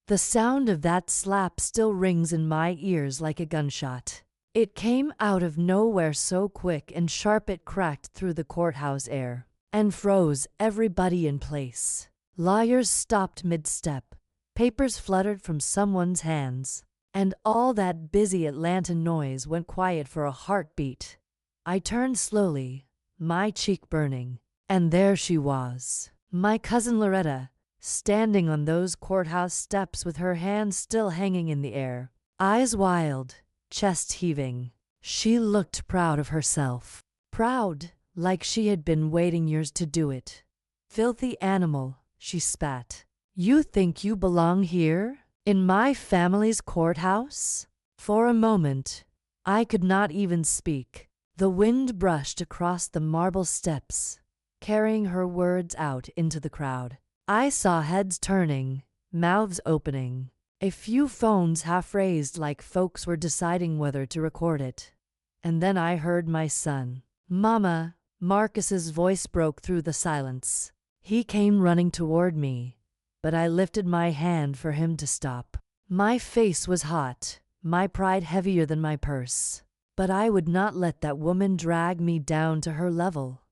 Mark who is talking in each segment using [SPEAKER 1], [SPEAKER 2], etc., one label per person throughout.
[SPEAKER 1] The sound of that slap still rings in my ears like a gunshot. It came out of nowhere so quick and sharp it cracked through the courthouse air and froze everybody in place. Lawyers stopped mid-step. Papers fluttered from someone's hands. And all that busy Atlanta noise went quiet for a heartbeat. I turned slowly, my cheek burning, and there she was, my cousin Loretta, standing on those courthouse steps with her hands still hanging in the air, eyes wild, chest heaving. She looked proud of herself. Proud, like she had been waiting years to do it. "Filthy animal," she spat. "You think you belong here? In my family's courthouse?" For a moment, I could not even speak. The wind brushed across the marble steps, carrying her words out into the crowd. I saw heads turning, mouths opening, a few phones half raised like folks were deciding whether to record it. And then I heard my son. "Mama," Marcus's voice broke through the silence. He came running toward me, but I lifted my hand for him to stop. My face was hot, my pride heavier than my purse. But I would not let that woman drag me down to her level.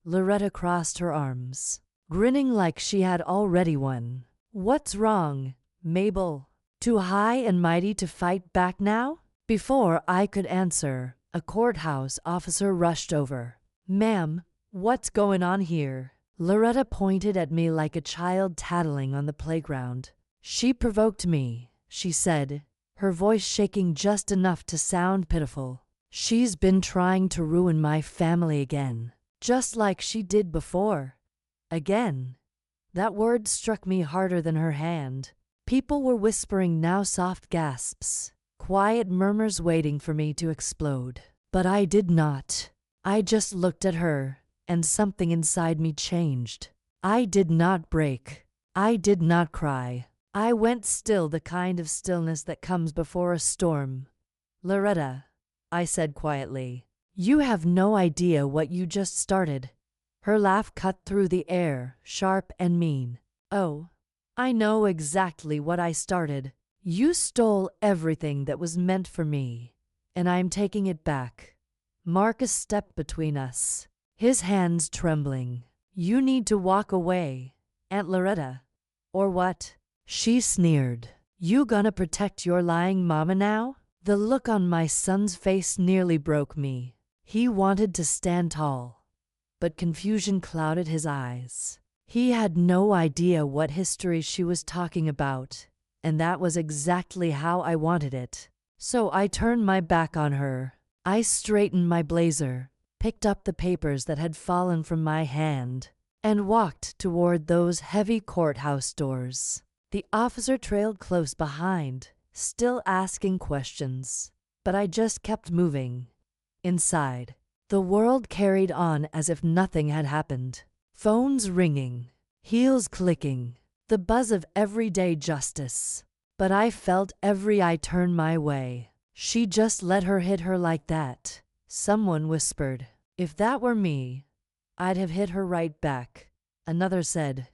[SPEAKER 1] Loretta crossed her arms, grinning like she had already won. "What's wrong, Mabel? Too high and mighty to fight back now?" Before I could answer, a courthouse officer rushed over. "Ma'am, what's going on here?" Loretta pointed at me like a child tattling on the playground. "She provoked me," she said, her voice shaking just enough to sound pitiful. "She's been trying to ruin my family again, just like she did before." Again. That word struck me harder than her hand. People were whispering, now soft gasps, quiet murmurs waiting for me to explode. But I did not. I just looked at her, and something inside me changed. I did not break. I did not cry. I went still, the kind of stillness that comes before a storm. "Loretta," I said quietly, "you have no idea what you just started." Her laugh cut through the air, sharp and mean. "Oh, I know exactly what I started. You stole everything that was meant for me, and I'm taking it back." Marcus stepped between us, his hands trembling. "You need to walk away, Aunt Loretta." "Or what?" She sneered. "You gonna protect your lying mama now?" The look on my son's face nearly broke me. He wanted to stand tall, but confusion clouded his eyes. He had no idea what history she was talking about, and that was exactly how I wanted it. So I turned my back on her. I straightened my blazer, picked up the papers that had fallen from my hand, and walked toward those heavy courthouse doors. The officer trailed close behind, still asking questions, but I just kept moving. Inside, the world carried on as if nothing had happened. Phones ringing, heels clicking, the buzz of everyday justice. But I felt every eye turn my way. "She just let her hit her like that," someone whispered. "If that were me, I'd have hit her right back," another said.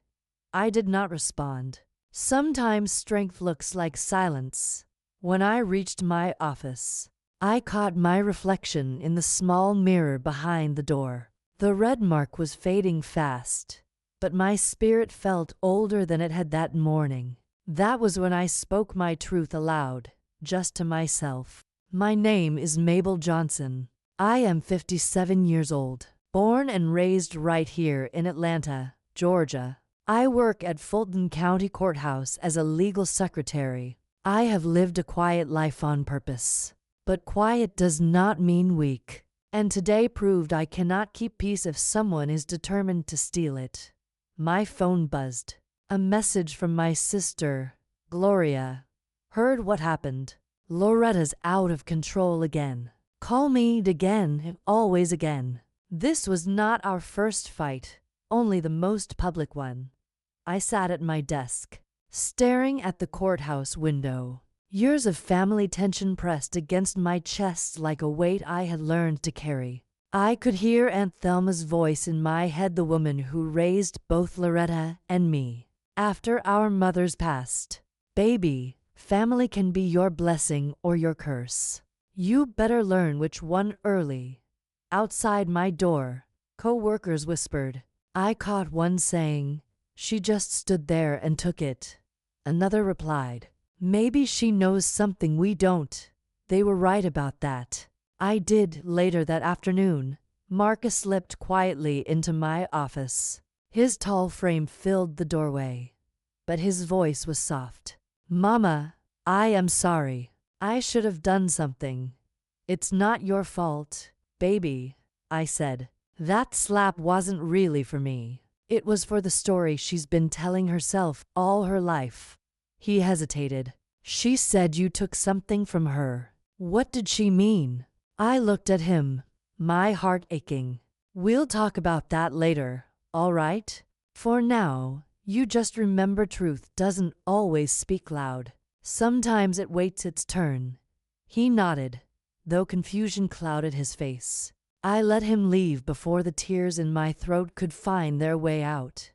[SPEAKER 1] I did not respond. Sometimes strength looks like silence. When I reached my office, I caught my reflection in the small mirror behind the door. The red mark was fading fast, but my spirit felt older than it had that morning. That was when I spoke my truth aloud, just to myself. "My name is Mabel Johnson. I am 57 years old, born and raised right here in Atlanta, Georgia. I work at Fulton County Courthouse as a legal secretary. I have lived a quiet life on purpose. But quiet does not mean weak, and today proved I cannot keep peace if someone is determined to steal it." My phone buzzed. A message from my sister, Gloria. "Heard what happened? Loretta's out of control again. Call me again, always again." This was not our first fight, only the most public one. I sat at my desk, staring at the courthouse window. Years of family tension pressed against my chest like a weight I had learned to carry. I could hear Aunt Thelma's voice in my head, the woman who raised both Loretta and me. After our mothers passed, Baby, family can be your blessing or your curse. You better learn which one early. Outside my door, co-workers whispered. I caught one saying, "She just stood there and took it." Another replied, "Maybe she knows something we don't." They were right about that. I did. Later that afternoon, Marcus slipped quietly into my office. His tall frame filled the doorway, but his voice was soft. "Mama, I am sorry. I should have done something." "It's not your fault, baby," I said. That slap wasn't really for me. It was for the story she's been telling herself all her life. He hesitated. "She said you took something from her. What did she mean?" I looked at him, my heart aching. "We'll talk about that later, all right? For now, you just remember truth doesn't always speak loud. Sometimes it waits its turn." He nodded, though confusion clouded his face. I let him leave before the tears in my throat could find their way out.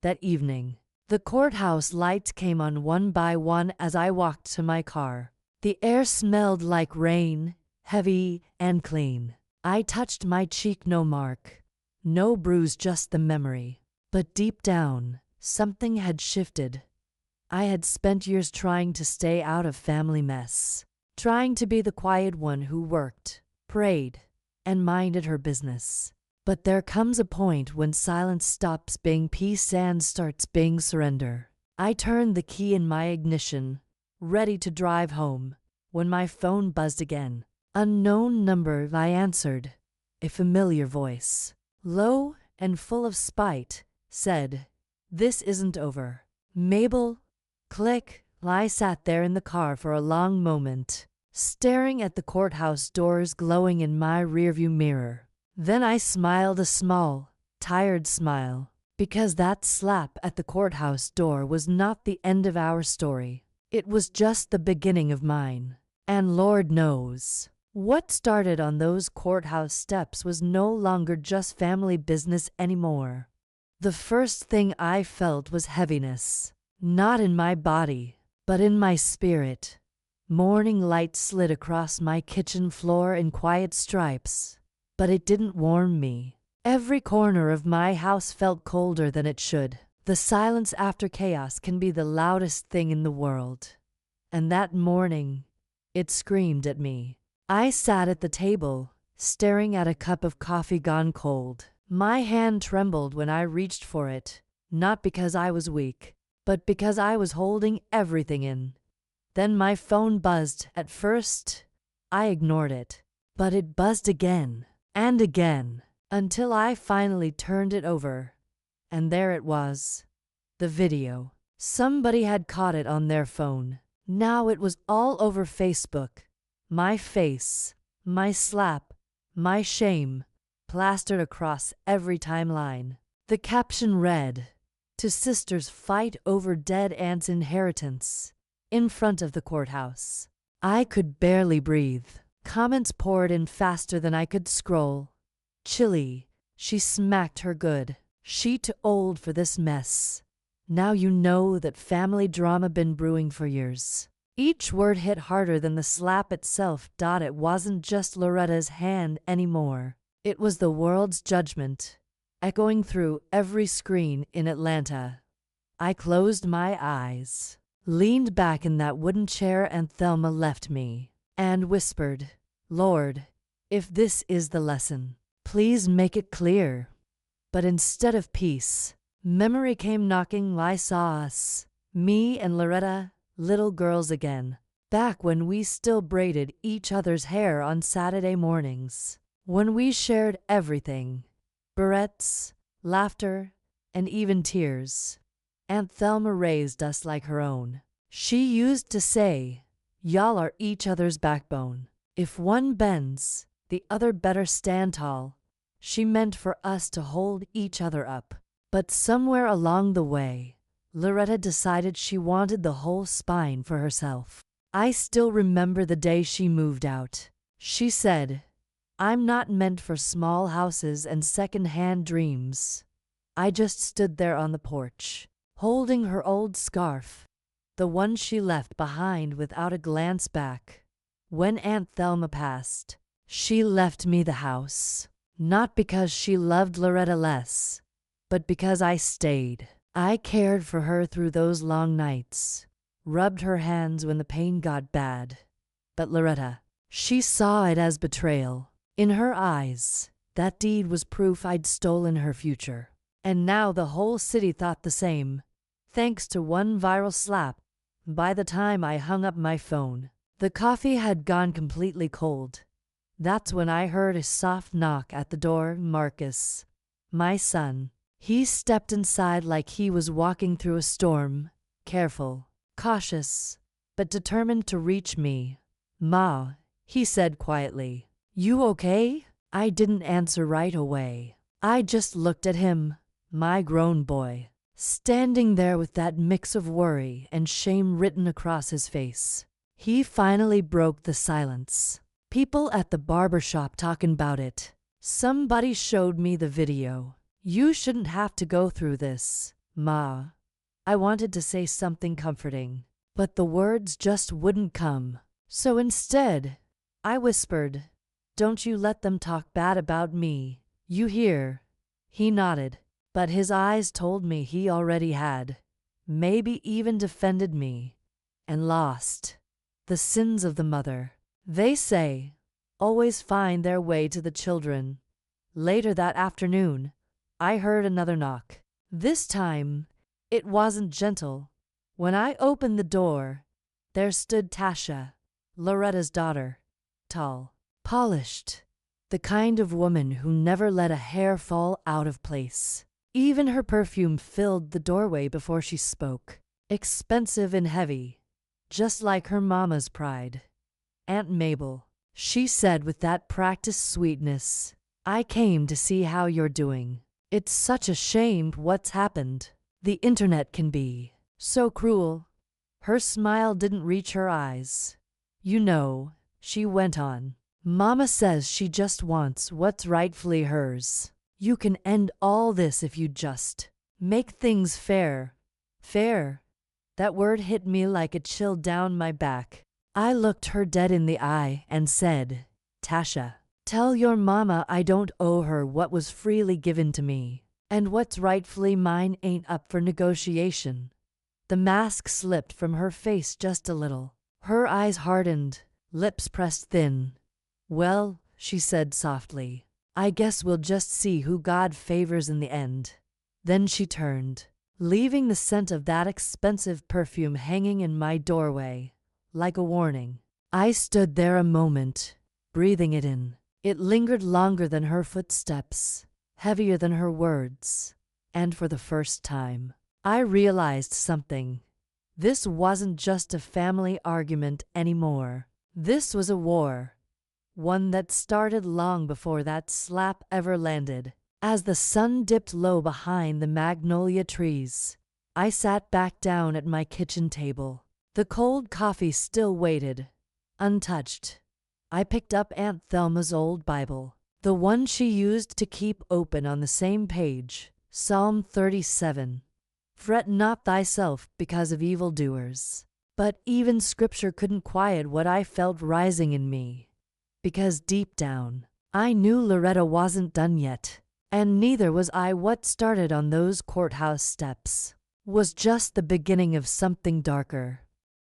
[SPEAKER 1] That evening, the courthouse lights came on one by one as I walked to my car. The air smelled like rain, heavy and clean. I touched my cheek, no mark, no bruise, just the memory. But deep down, something had shifted. I had spent years trying to stay out of family mess, trying to be the quiet one who worked, prayed, and minded her business. But there comes a point when silence stops being peace and starts being surrender. I turned the key in my ignition, ready to drive home, when my phone buzzed again. Unknown number. I answered. A familiar voice, low and full of spite, said, "This isn't over, Mabel." Click. I sat there in the car for a long moment, staring at the courthouse doors glowing in my rearview mirror. Then I smiled, a small, tired smile, because that slap at the courthouse door was not the end of our story. It was just the beginning of mine. And Lord knows, what started on those courthouse steps was no longer just family business anymore. The first thing I felt was heaviness, not in my body, but in my spirit. Morning light slid across my kitchen floor in quiet stripes, but it didn't warm me. Every corner of my house felt colder than it should. The silence after chaos can be the loudest thing in the world. And that morning, it screamed at me. I sat at the table, staring at a cup of coffee gone cold. My hand trembled when I reached for it, not because I was weak, but because I was holding everything in. Then my phone buzzed. At first, I ignored it, but it buzzed again and again, until I finally turned it over. And there it was, the video. Somebody had caught it on their phone. Now it was all over Facebook. My face, my slap, my shame, plastered across every timeline. The caption read, "To sisters fight over dead aunt's inheritance," in front of the courthouse. I could barely breathe. Comments poured in faster than I could scroll. "Chilly, she smacked her good. She too old for this mess. Now you know that family drama been brewing for years." Each word hit harder than the slap itself. It wasn't just Loretta's hand anymore. It was the world's judgment, echoing through every screen in Atlanta. I closed my eyes, leaned back in that wooden chair, and Thelma left me, and whispered, "Lord, if this is the lesson, please make it clear." But instead of peace, memory came knocking. I saw us, me and Loretta, little girls again, back when we still braided each other's hair on Saturday mornings, when we shared everything, barrettes, laughter, and even tears. Aunt Thelma raised us like her own. She used to say, "Y'all are each other's backbone. If one bends, the other better stand tall." She meant for us to hold each other up. But somewhere along the way, Loretta decided she wanted the whole spine for herself. I still remember the day she moved out. She said, "I'm not meant for small houses and second-hand dreams." I just stood there on the porch, holding her old scarf, the one she left behind without a glance back. When Aunt Thelma passed, she left me the house, not because she loved Loretta less, but because I stayed. I cared for her through those long nights, rubbed her hands when the pain got bad. But Loretta, she saw it as betrayal. In her eyes, that deed was proof I'd stolen her future. And now the whole city thought the same, thanks to one viral slap. By the time I hung up my phone, the coffee had gone completely cold. That's when I heard a soft knock at the door. Marcus, my son. He stepped inside like he was walking through a storm, careful, cautious, but determined to reach me. "Ma," he said quietly, "you okay?" I didn't answer right away. I just looked at him, my grown boy, standing there with that mix of worry and shame written across his face. He finally broke the silence. "People at the barber shop talking about it. Somebody showed me the video. You shouldn't have to go through this, Ma." I wanted to say something comforting, but the words just wouldn't come. So instead, I whispered, "Don't you let them talk bad about me, you hear?" He nodded, but his eyes told me he already had, maybe even defended me, and lost. The sins of the mother, they say, always find their way to the children. Later that afternoon, I heard another knock. This time, it wasn't gentle. When I opened the door, there stood Tasha, Loretta's daughter, tall, polished, the kind of woman who never let a hair fall out of place. Even her perfume filled the doorway before she spoke, expensive and heavy, just like her mama's pride. "Aunt Mabel," she said with that practiced sweetness, "I came to see how you're doing. It's such a shame what's happened. The internet can be so cruel." Her smile didn't reach her eyes. "You know," she went on, "Mama says she just wants what's rightfully hers. You can end all this if you just make things fair." Fair. That word hit me like a chill down my back. I looked her dead in the eye and said, "Tasha, tell your mama I don't owe her what was freely given to me, and what's rightfully mine ain't up for negotiation." The mask slipped from her face just a little. Her eyes hardened, lips pressed thin. "Well," she said softly, "I guess we'll just see who God favors in the end." Then she turned, leaving the scent of that expensive perfume hanging in my doorway, like a warning. I stood there a moment, breathing it in. It lingered longer than her footsteps, heavier than her words, and for the first time, I realized something. This wasn't just a family argument anymore. This was a war. One that started long before that slap ever landed. As the sun dipped low behind the magnolia trees, I sat back down at my kitchen table. The cold coffee still waited, untouched. I picked up Aunt Thelma's old Bible, the one she used to keep open on the same page, Psalm 37. "Fret not thyself because of evildoers." But even scripture couldn't quiet what I felt rising in me. Because deep down, I knew Loretta wasn't done yet. And neither was I. What started on those courthouse steps was just the beginning of something darker.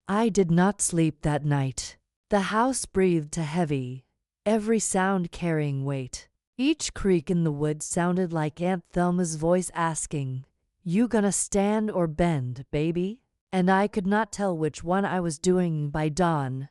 [SPEAKER 1] I did not sleep that night. The house breathed heavy, every sound carrying weight. Each creak in the wood sounded like Aunt Thelma's voice asking, "You gonna stand or bend, baby?" And I could not tell which one I was doing. By dawn,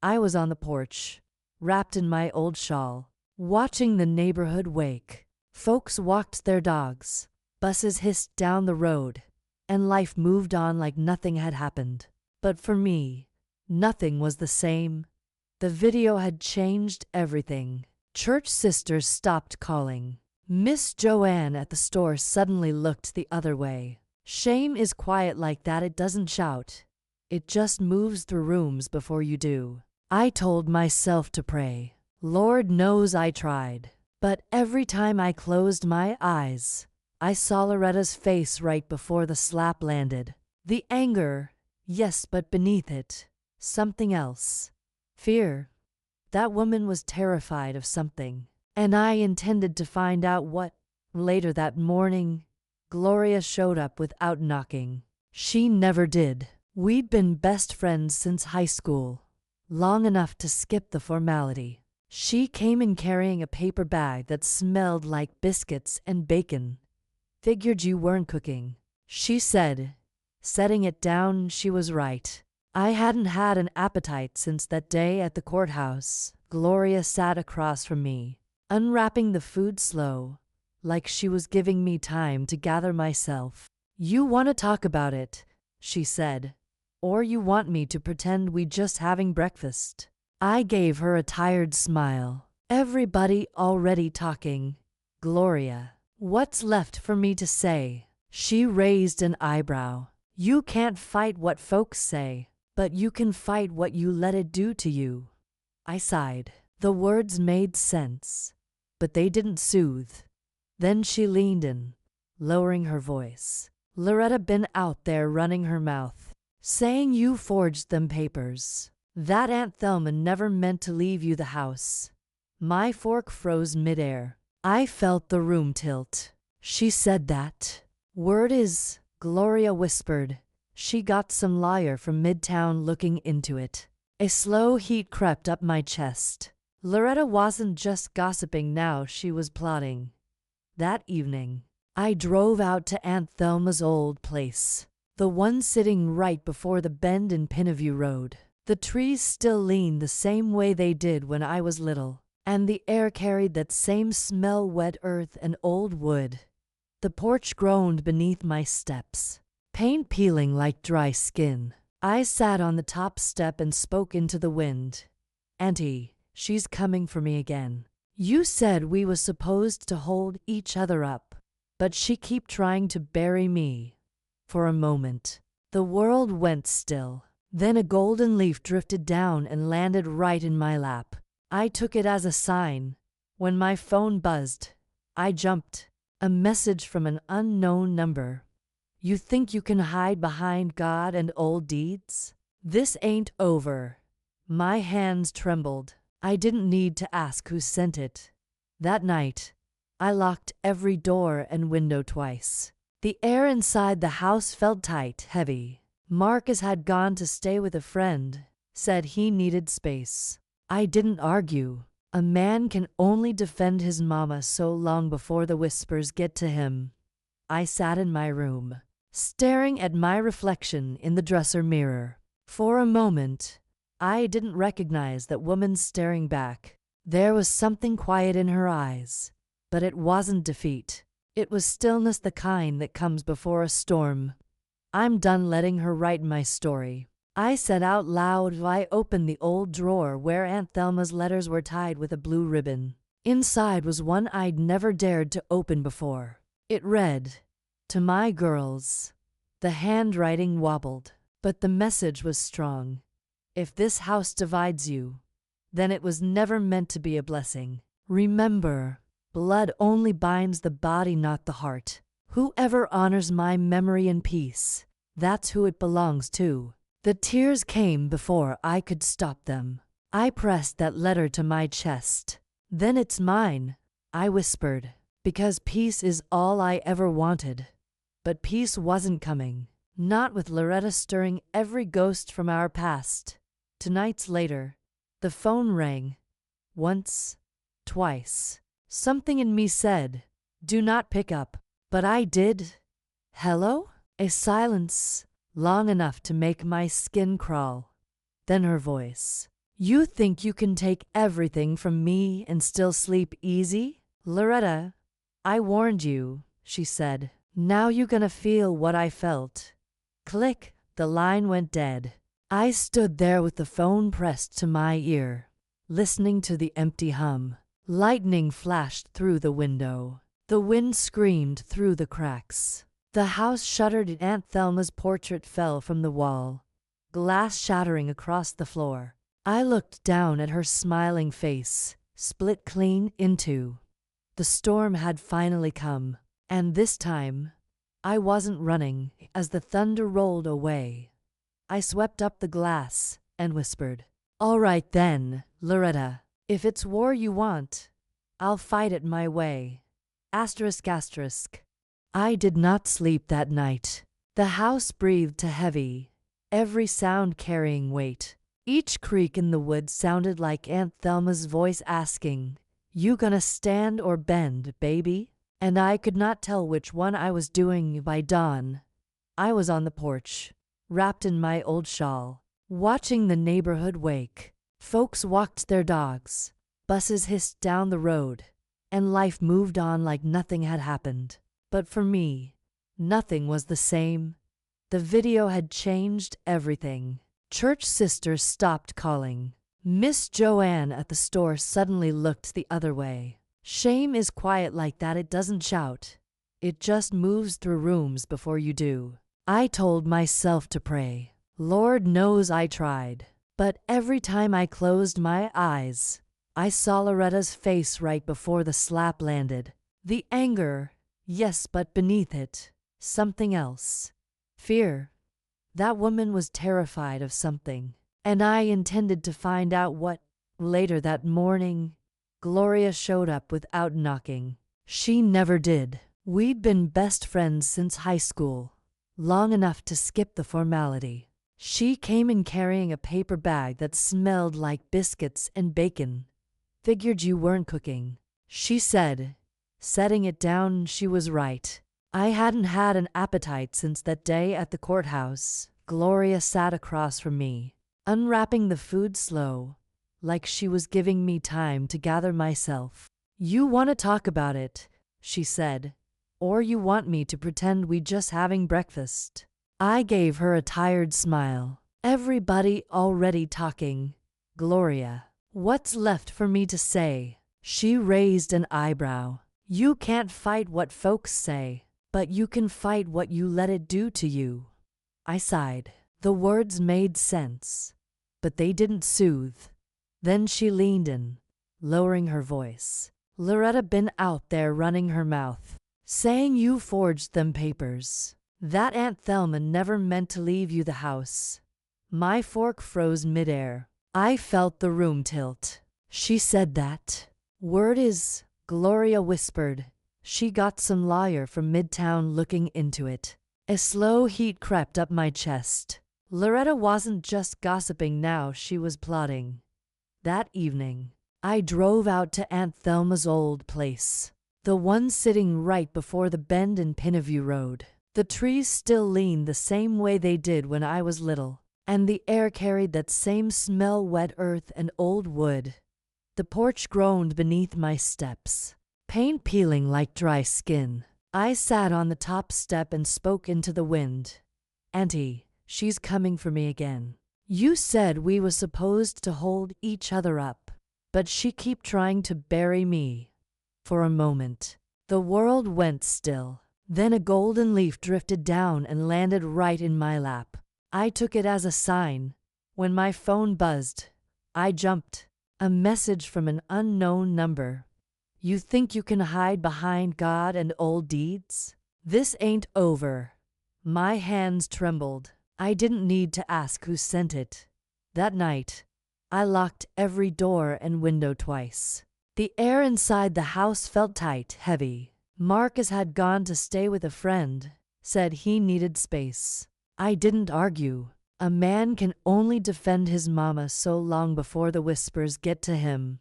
[SPEAKER 1] I was on the porch, wrapped in my old shawl, watching the neighborhood wake. Folks walked their dogs, buses hissed down the road, and life moved on like nothing had happened. But for me, nothing was the same. The video had changed everything. Church sisters stopped calling. Miss Joanne at the store suddenly looked the other way. Shame is quiet like that. It doesn't shout. It just moves through rooms before you do. I told myself to pray. Lord knows I tried. But every time I closed my eyes, I saw Loretta's face right before the slap landed. The anger, Yes, but beneath it, something else. Fear. That woman was terrified of something, and I intended to find out what. Later that morning, Gloria showed up without knocking. She never did. We'd been best friends since high school, long enough to skip the formality. She came in carrying a paper bag that smelled like biscuits and bacon. Figured you weren't cooking, she said. Setting it down, she was right. I hadn't had an appetite since that day at the courthouse. Gloria sat across from me, unwrapping the food slow, like she was giving me time to gather myself. You want to talk about it, she said, or you want me to pretend we just having breakfast? I gave her a tired smile. Everybody already talking. Gloria, what's left for me to say? She raised an eyebrow. You can't fight what folks say, but you can fight what you let it do to you. I sighed. The words made sense, but they didn't soothe. Then she leaned in, lowering her voice. Loretta been out there running her mouth, saying you forged them papers. That Aunt Thelma never meant to leave you the house. My fork froze midair. I felt the room tilt. She said that. Word is, Gloria whispered, she got some lawyer from Midtown looking into it. A slow heat crept up my chest. Loretta wasn't just gossiping now, she was plotting. That evening, I drove out to Aunt Thelma's old place, the one sitting right before the bend in Pineview Road. The trees still leaned the same way they did when I was little, and the air carried that same smell, wet earth and old wood. The porch groaned beneath my steps, paint peeling like dry skin. I sat on the top step and spoke into the wind. Auntie, she's coming for me again. You said we was supposed to hold each other up, but she keep trying to bury me. For a moment, the world went still. Then a golden leaf drifted down and landed right in my lap. I took it as a sign. When my phone buzzed, I jumped. A message from an unknown number. You think you can hide behind God and old deeds? This ain't over. My hands trembled. I didn't need to ask who sent it. That night, I locked every door and window twice. The air inside the house felt tight, heavy. Marcus had gone to stay with a friend, said he needed space. I didn't argue. A man can only defend his mama so long before the whispers get to him. I sat in my room, staring at my reflection in the dresser mirror. For a moment, I didn't recognize that woman staring back. There was something quiet in her eyes, but it wasn't defeat. It was stillness, the kind that comes before a storm. I'm done letting her write my story, I said out loud. I opened the old drawer where Aunt Thelma's letters were tied with a blue ribbon. Inside was one I'd never dared to open before. It read, "To my girls." The handwriting wobbled, but the message was strong. If this house divides you, then it was never meant to be a blessing. Remember, blood only binds the body, not the heart. Whoever honors my memory in peace, that's who it belongs to. The tears came before I could stop them. I pressed that letter to my chest. Then it's mine, I whispered, because peace is all I ever wanted. But peace wasn't coming, not with Loretta stirring every ghost from our past. 2 nights later, the phone rang. Once, twice. Something in me said, "Do not pick up." But I did. "Hello?" A silence, long enough to make my skin crawl. Then her voice. "You think you can take everything from me and still sleep easy? Loretta, I warned you," she said. "Now you gonna feel what I felt." Click, the line went dead. I stood there with the phone pressed to my ear, listening to the empty hum. Lightning flashed through the window. The wind screamed through the cracks. The house shuddered. Aunt Thelma's portrait fell from the wall, glass shattering across the floor. I looked down at her smiling face, split clean in two. The storm had finally come, and this time, I wasn't running. As the thunder rolled away, I swept up the glass and whispered, "All right then, Loretta. If it's war you want, I'll fight it my way. Asterisk asterisk." I did not sleep that night. The house breathed heavy, every sound carrying weight. Each creak in the woods sounded like Aunt Thelma's voice asking, "You gonna stand or bend, baby?" And I could not tell which one I was doing. By dawn, I was on the porch, wrapped in my old shawl, watching the neighborhood wake. Folks walked their dogs, buses hissed down the road, and life moved on like nothing had happened. But for me, nothing was the same. The video had changed everything. Church sisters stopped calling. Miss Joanne at the store suddenly looked the other way. Shame is quiet like that. It doesn't shout. It just moves through rooms before you do. I told myself to pray. Lord knows I tried. But every time I closed my eyes, I saw Loretta's face right before the slap landed. The anger, yes, but beneath it, something else. Fear. That woman was terrified of something, and I intended to find out what. Later that morning, Gloria showed up without knocking. She never did. We'd been best friends since high school, long enough to skip the formality. She came in carrying a paper bag that smelled like biscuits and bacon. "Figured you weren't cooking," she said, setting it down. She was right. I hadn't had an appetite since that day at the courthouse. Gloria sat across from me, unwrapping the food slow, like she was giving me time to gather myself. "You want to talk about it," she said, "or you want me to pretend we just having breakfast?" I gave her a tired smile. "Everybody already talking, Gloria. What's left for me to say?" She raised an eyebrow. "You can't fight what folks say, but you can fight what you let it do to you." I sighed. The words made sense, but they didn't soothe. Then she leaned in, lowering her voice. "Loretta been out there running her mouth, saying you forged them papers. That Aunt Thelma never meant to leave you the house." My fork froze midair. I felt the room tilt. "She said that. Word is," Gloria whispered, "she got some lawyer from Midtown looking into it." A slow heat crept up my chest. Loretta wasn't just gossiping now, she was plotting. That evening, I drove out to Aunt Thelma's old place, the one sitting right before the bend in Pineview Road. The trees still leaned the same way they did when I was little, and the air carried that same smell, wet earth and old wood. The porch groaned beneath my steps, paint peeling like dry skin. I sat on the top step and spoke into the wind. "Auntie, she's coming for me again. You said we was supposed to hold each other up, but she keep trying to bury me." For a moment, the world went still. Then a golden leaf drifted down and landed right in my lap. I took it as a sign. When my phone buzzed, I jumped. A message from an unknown number. "You think you can hide behind God and old deeds? This ain't over." My hands trembled. I didn't need to ask who sent it. That night, I locked every door and window twice. The air inside the house felt tight, heavy. Marcus had gone to stay with a friend, said he needed space. I didn't argue. A man can only defend his mama so long before the whispers get to him.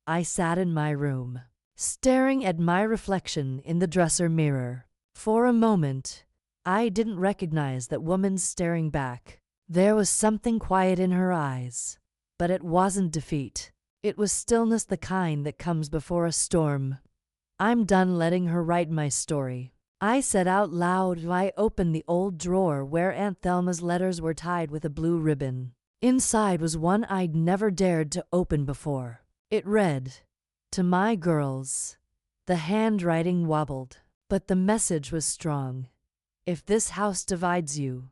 [SPEAKER 1] I sat in my room, staring at my reflection in the dresser mirror. For a moment, I didn't recognize that woman staring back. There was something quiet in her eyes, but it wasn't defeat. It was stillness, the kind that comes before a storm. "I'm done letting her write my story," I said out loud. I opened the old drawer where Aunt Thelma's letters were tied with a blue ribbon. Inside was one I'd never dared to open before. It read, "To my girls." The handwriting wobbled, but the message was strong. "If this house divides you,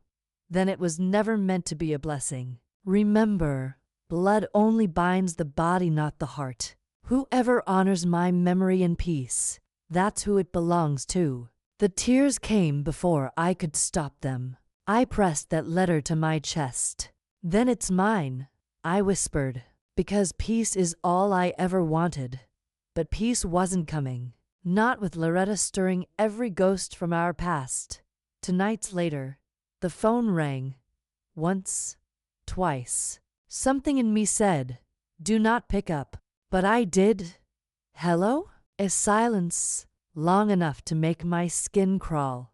[SPEAKER 1] then it was never meant to be a blessing. Remember, blood only binds the body, not the heart. Whoever honors my memory in peace, that's who it belongs to." The tears came before I could stop them. I pressed that letter to my chest. Then it's mine, I whispered, because peace is all I ever wanted. But peace wasn't coming. Not with Loretta stirring every ghost from our past. 2 nights later, the phone rang. Once, twice. Something in me said, "Do not pick up." But I did. "Hello?" A silence, long enough to make my skin crawl.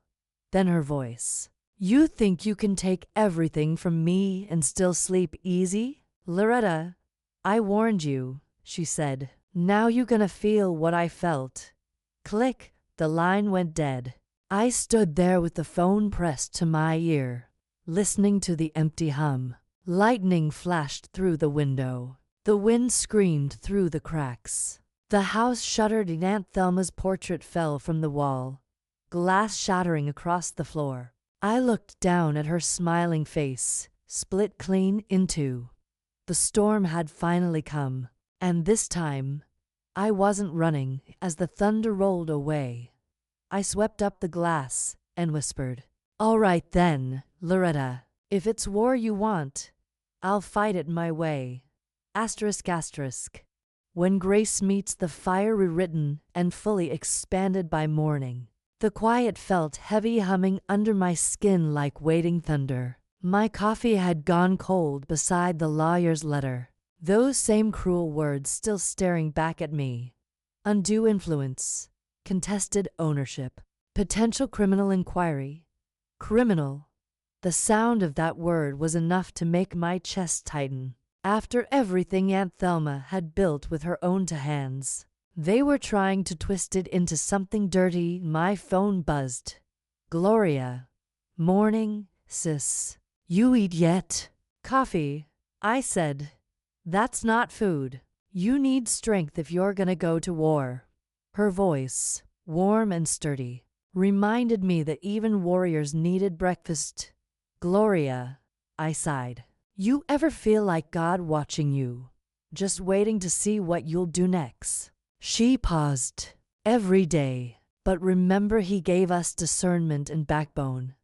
[SPEAKER 1] Then her voice. "You think you can take everything from me and still sleep easy? Loretta, I warned you," she said. "Now you gonna feel what I felt." Click, the line went dead. I stood there with the phone pressed to my ear, listening to the empty hum. Lightning flashed through the window. The wind screamed through the cracks. The house shuddered and Aunt Thelma's portrait fell from the wall, glass shattering across the floor. I looked down at her smiling face, split clean in two. The storm had finally come, and this time, I wasn't running. As the thunder rolled away, I swept up the glass and whispered, "All right then, Loretta, if it's war you want, I'll fight it my way." ****. When grace meets the fire, rewritten and fully expanded by morning. The quiet felt heavy humming under my skin like waiting thunder. My coffee had gone cold beside the lawyer's letter. Those same cruel words still staring back at me. Undue influence, contested ownership, potential criminal inquiry. Criminal. The sound of that word was enough to make my chest tighten. After everything Aunt Thelma had built with her own 2 hands, they were trying to twist it into something dirty. My phone buzzed. "Gloria. Morning, sis. You eat yet?" "Coffee," I said. "That's not food. You need strength if you're gonna go to war." Her voice, warm and sturdy, reminded me that even warriors needed breakfast. "Gloria," I sighed. "You ever feel like God watching you, just waiting to see what you'll do next?" She paused. "Every day. But remember, He gave us discernment and backbone."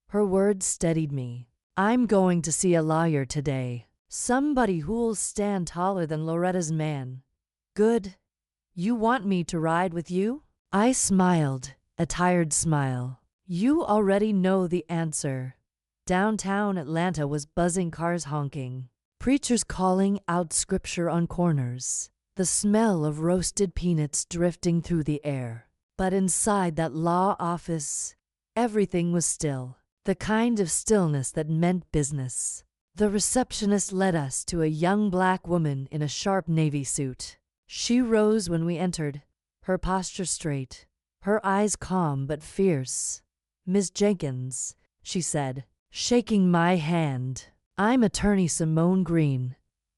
[SPEAKER 1] Her words steadied me. "I'm going to see a lawyer today. Somebody who'll stand taller than Loretta's man." "Good. You want me to ride with you?" I smiled, a tired smile. "You already know the answer." Downtown Atlanta was buzzing, cars honking, preachers calling out scripture on corners, the smell of roasted peanuts drifting through the air. But inside that law office, everything was still, the kind of stillness that meant business. The receptionist led us to a young black woman in a sharp navy suit. She rose when we entered, her posture straight, her eyes calm but fierce. "Miss Jenkins," she said, shaking my hand. "I'm attorney Simone Green.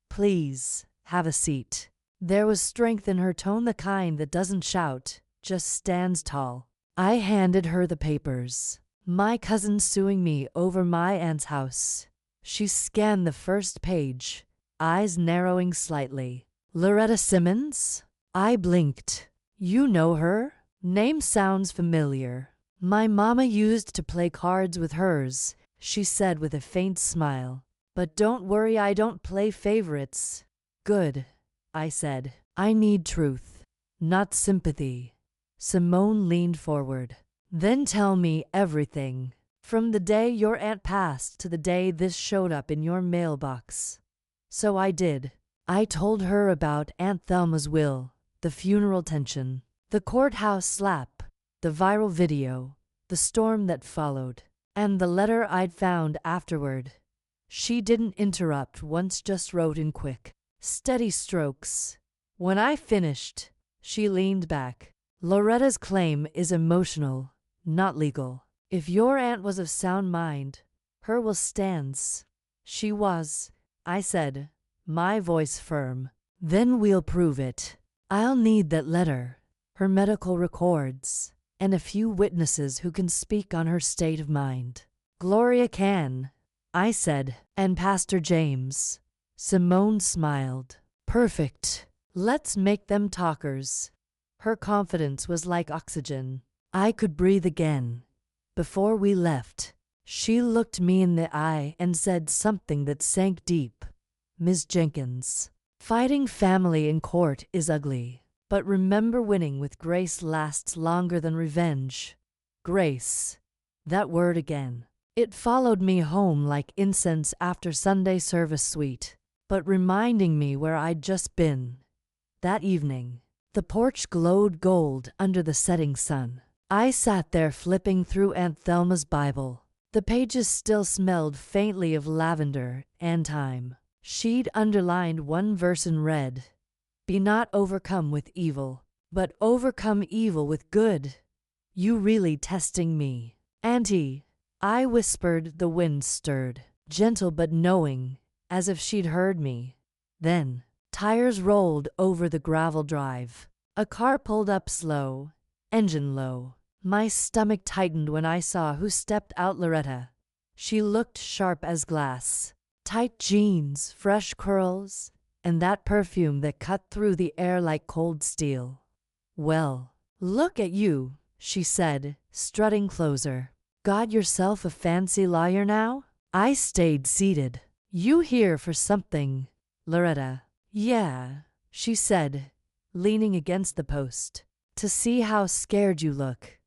[SPEAKER 1] Please, have a seat." There was strength in her tone, the kind that doesn't shout, just stands tall. I handed her the papers. "My cousin suing me over my aunt's house." She scanned the first page, eyes narrowing slightly. "Loretta Simmons?" I blinked. "You know her? Name sounds familiar." "My mama used to play cards with hers," she said with a faint smile. "But don't worry, I don't play favorites." "Good," I said. "I need truth, not sympathy." Simone leaned forward. "Then tell me everything. From the day your aunt passed to the day this showed up in your mailbox." So I did. I told her about Aunt Thelma's will, the funeral tension, the courthouse slap, the viral video, the storm that followed, and the letter I'd found afterward. She didn't interrupt once, just wrote in quick, steady strokes. When I finished, she leaned back. "Loretta's claim is emotional, not legal. If your aunt was of sound mind, her will stands." "She was," I said, my voice firm. "Then we'll prove it. I'll need that letter, her medical records, and a few witnesses who can speak on her state of mind." "Gloria can," I said, "and Pastor James." Simone smiled. "Perfect. Let's make them talkers." Her confidence was like oxygen. I could breathe again. Before we left, She looked me in the eye and said something that sank deep. Miss Jenkins, fighting family in court is ugly, but remember winning with grace lasts longer than revenge. Grace. That word again. It followed me home like incense after Sunday service sweet, but reminding me where I'd just been. That evening, the porch glowed gold under the setting sun. I sat there flipping through Aunt Thelma's Bible. The pages still smelled faintly of lavender and thyme. She'd underlined one verse in red. Be not overcome with evil, but overcome evil with good. You really testing me, Auntie? I whispered. The wind stirred, gentle but knowing, as if she'd heard me. Then, tires rolled over the gravel drive. A car pulled up slow, engine low. My stomach tightened when I saw who stepped out. Loretta. She looked sharp as glass. Tight jeans, fresh curls, and that perfume that cut through the air like cold steel. Well, look at you, she said, strutting closer. Got yourself a fancy lawyer now? I stayed seated. You here for something, Loretta? Yeah, she said, leaning against the post. To see how scared you look.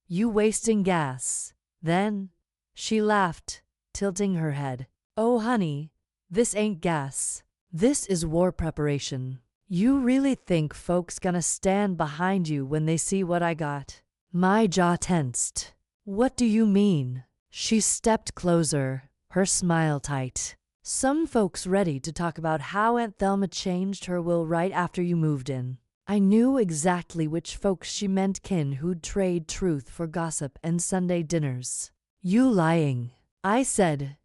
[SPEAKER 1] You wasting gas. Then, she laughed, tilting her head. Oh honey, this ain't gas. This is war preparation. You really think folks gonna stand behind you when they see what I got? My jaw tensed. What do you mean? She stepped closer, her smile tight. Some folks ready to talk about how Aunt Thelma changed her will right after you moved in. I knew exactly which folks she meant, kin who'd trade truth for gossip and Sunday dinners. You lying, I said.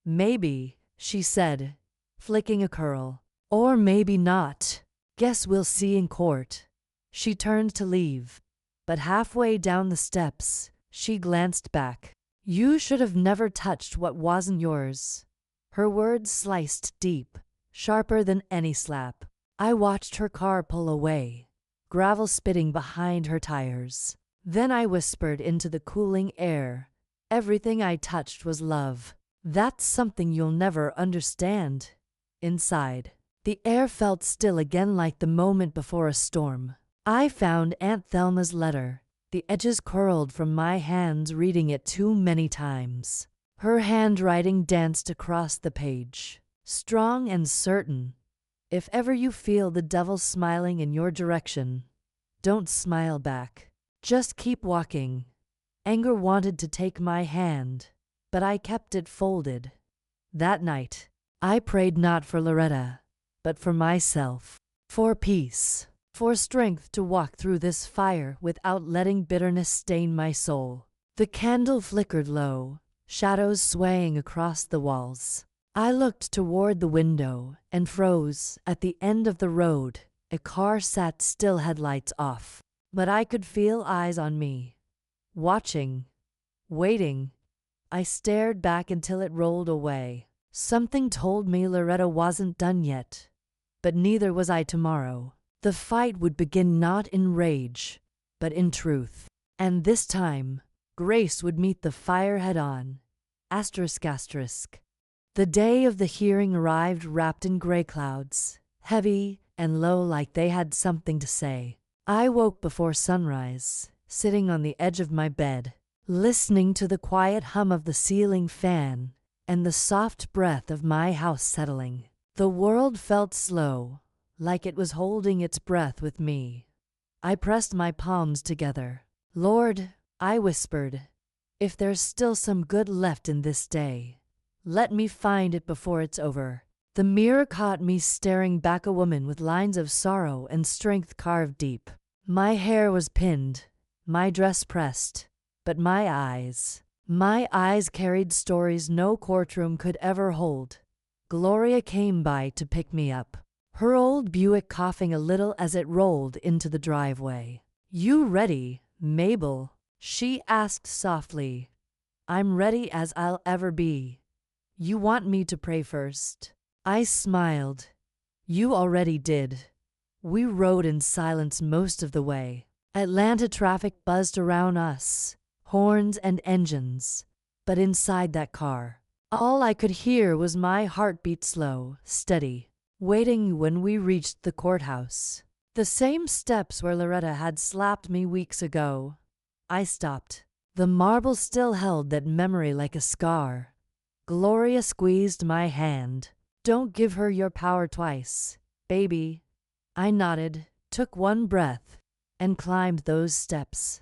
[SPEAKER 1] Maybe, she said, flicking a curl. Or maybe not. Guess we'll see in court. She turned to leave, but halfway down the steps, she glanced back. You should have never touched what wasn't yours. Her words sliced deep, sharper than any slap. I watched her car pull away, gravel spitting behind her tires. Then I whispered into the cooling air, everything I touched was love. That's something you'll never understand. Inside, the air felt still again like the moment before a storm. I found Aunt Thelma's letter, the edges curled from my hands reading it too many times. Her handwriting danced across the page, strong and certain. If ever you feel the devil smiling in your direction, don't smile back. Just keep walking. Anger wanted to take my hand, but I kept it folded. That night, I prayed not for Loretta, but for myself. For peace. For strength to walk through this fire without letting bitterness stain my soul. The candle flickered low, shadows swaying across the walls. I looked toward the window and froze. At the end of the road, a car sat still, headlights off. But I could feel eyes on me. Watching. Waiting. I stared back until it rolled away. Something told me Loretta wasn't done yet. But neither was I tomorrow. The fight would begin not in rage, but in truth. And this time, Grace would meet the fire head-on. ***. The day of the hearing arrived wrapped in gray clouds, heavy and low like they had something to say. I woke before sunrise, sitting on the edge of my bed, listening to the quiet hum of the ceiling fan and the soft breath of my house settling. The world felt slow, like it was holding its breath with me. I pressed my palms together. Lord, I whispered, if there's still some good left in this day, let me find it before it's over. The mirror caught me staring back, a woman with lines of sorrow and strength carved deep. My hair was pinned, my dress pressed, but my eyes carried stories no courtroom could ever hold. Gloria came by to pick me up, her old Buick coughing a little as it rolled into the driveway. You ready, Mabel? She asked softly. I'm ready as I'll ever be. You want me to pray first? I smiled. You already did. We rode in silence most of the way. Atlanta traffic buzzed around us, horns and engines, But inside that car, all I could hear was my heartbeat slow, steady, waiting. When we reached the courthouse, the same steps where Loretta had slapped me weeks ago, I stopped. The marble still held that memory like a scar. Gloria squeezed my hand. "Don't give her your power twice, baby." I nodded, took one breath, and climbed those steps.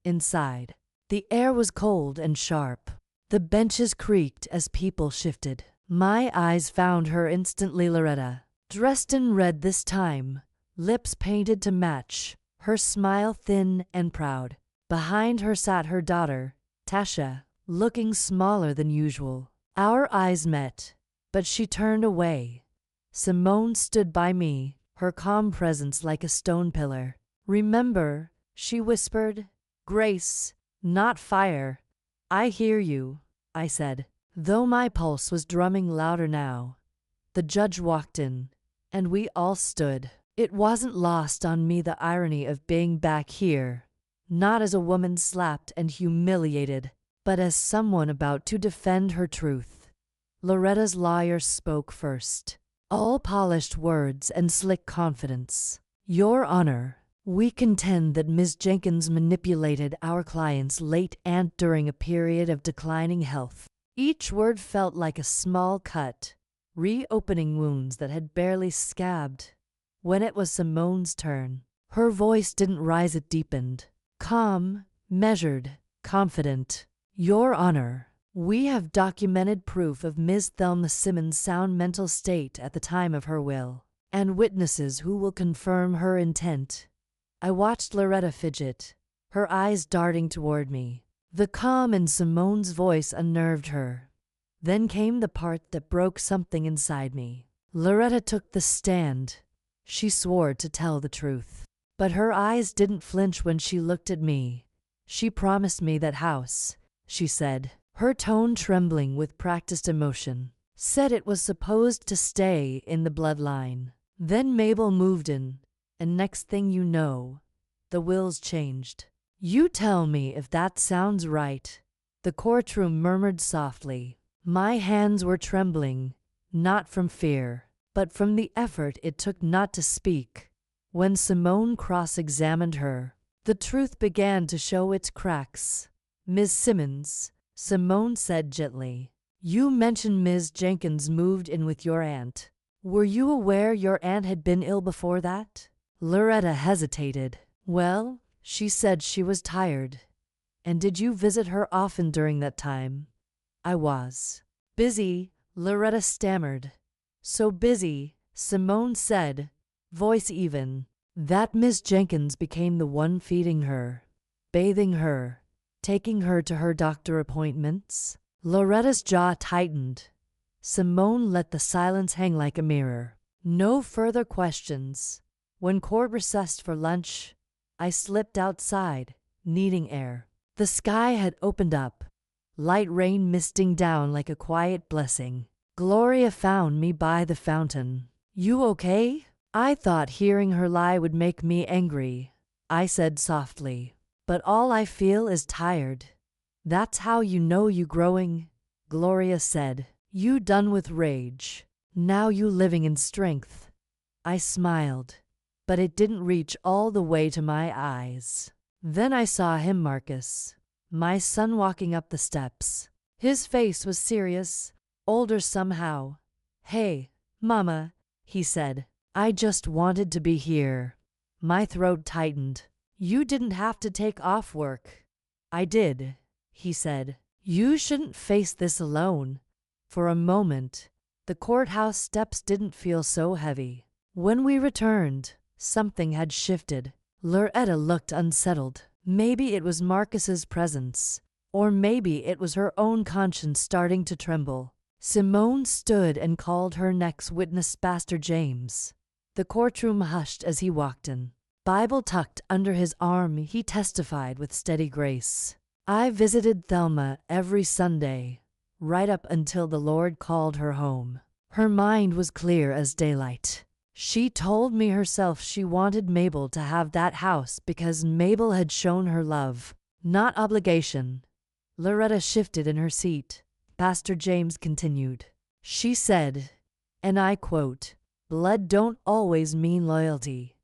[SPEAKER 1] Inside, the air was cold and sharp. The benches creaked as people shifted. My eyes found her instantly. Loretta, dressed in red this time, lips painted to match, her smile thin and proud. Behind her sat her daughter, Tasha, looking smaller than usual. Our eyes met, but she turned away. Simone stood by me, her calm presence like a stone pillar. "Remember," she whispered, "grace, not fire." "I hear you," I said, though my pulse was drumming louder now. The judge walked in, and we all stood. It wasn't lost on me the irony of being back here, not as a woman slapped and humiliated, but as someone about to defend her truth. Loretta's lawyer spoke first, all polished words and slick confidence. "Your Honor, we contend that Ms. Jenkins manipulated our client's late aunt during a period of declining health." Each word felt like a small cut, reopening wounds that had barely scabbed. When it was Simone's turn, her voice didn't rise, it deepened. Calm, measured, confident. "Your Honor, we have documented proof of Ms. Thelma Simmons' sound mental state at the time of her will, and witnesses who will confirm her intent." I watched Loretta fidget, her eyes darting toward me. The calm in Simone's voice unnerved her. Then came the part that broke something inside me. Loretta took the stand. She swore to tell the truth. But her eyes didn't flinch when she looked at me. "She promised me that house," she said, her tone trembling with practiced emotion. "Said it was supposed to stay in the bloodline. Then Mabel moved in, and next thing you know, the wills changed." "You tell me if that sounds right," the courtroom murmured softly. My hands were trembling, not from fear, but from the effort it took not to speak. When Simone cross-examined her, the truth began to show its cracks. "Ms. Simmons," Simone said gently, "you mentioned Ms. Jenkins moved in with your aunt. Were you aware your aunt had been ill before that?" Loretta hesitated. "Well, she said she was tired." "And did you visit her often during that time?" "I was busy," Loretta stammered. "So busy," Simone said, voice even, "that Miss Jenkins became the one feeding her, bathing her, taking her to her doctor appointments?" Loretta's jaw tightened. Simone let the silence hang like a mirror. No further questions. When court recessed for lunch, I slipped outside, needing air. The sky had opened up, light rain misting down like a quiet blessing. Gloria found me by the fountain. "You okay?" I thought hearing her lie would make me angry, I said softly. "But all I feel is tired." "That's how you know you growing," Gloria said. "You done with rage. Now you living in strength." I smiled, but it didn't reach all the way to my eyes. Then I saw him, Marcus, my son, walking up the steps. His face was serious, older somehow. "Hey, Mama," he said. "I just wanted to be here." My throat tightened. "You didn't have to take off work." "I did," he said. "You shouldn't face this alone." For a moment, the courthouse steps didn't feel so heavy. When we returned, something had shifted. Loretta looked unsettled. Maybe it was Marcus's presence, or maybe it was her own conscience starting to tremble. Simone stood and called her next witness, Pastor James. The courtroom hushed as he walked in. Bible tucked under his arm, he testified with steady grace. "I visited Thelma every Sunday, right up until the Lord called her home. Her mind was clear as daylight. She told me herself she wanted Mabel to have that house because Mabel had shown her love, not obligation." Loretta shifted in her seat. Pastor James continued. She said, and I quote, "Blood don't always mean loyalty."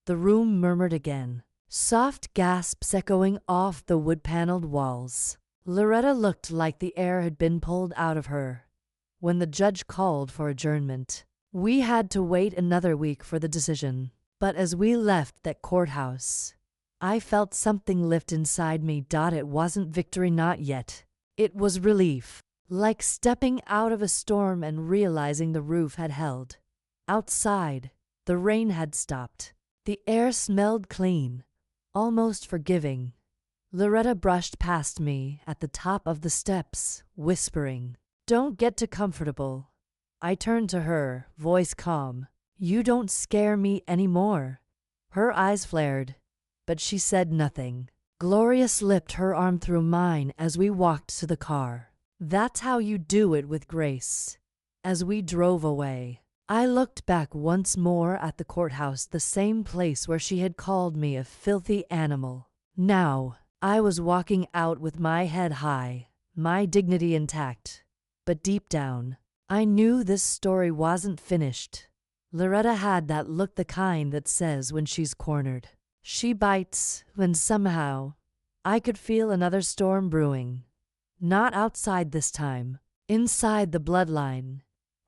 [SPEAKER 1] The room murmured again, soft gasps echoing off the wood-paneled walls. Loretta looked like the air had been pulled out of her. When the judge called for adjournment, we had to wait another week for the decision. But as we left that courthouse, I felt something lift inside me. It wasn't victory, not yet. It was relief, like stepping out of a storm and realizing the roof had held. Outside, the rain had stopped. The air smelled clean, almost forgiving. Loretta brushed past me at the top of the steps, whispering, "Don't get too comfortable." I turned to her, voice calm. "You don't scare me anymore." Her eyes flared, but she said nothing. Gloria slipped her arm through mine as we walked to the car. "That's how you do it with grace." As we drove away, I looked back once more at the courthouse, the same place where she had called me a filthy animal. Now, I was walking out with my head high, my dignity intact. But deep down, I knew this story wasn't finished. Loretta had that look, the kind that says when she's cornered, she bites, when somehow, I could feel another storm brewing. Not outside this time, inside the bloodline. ****.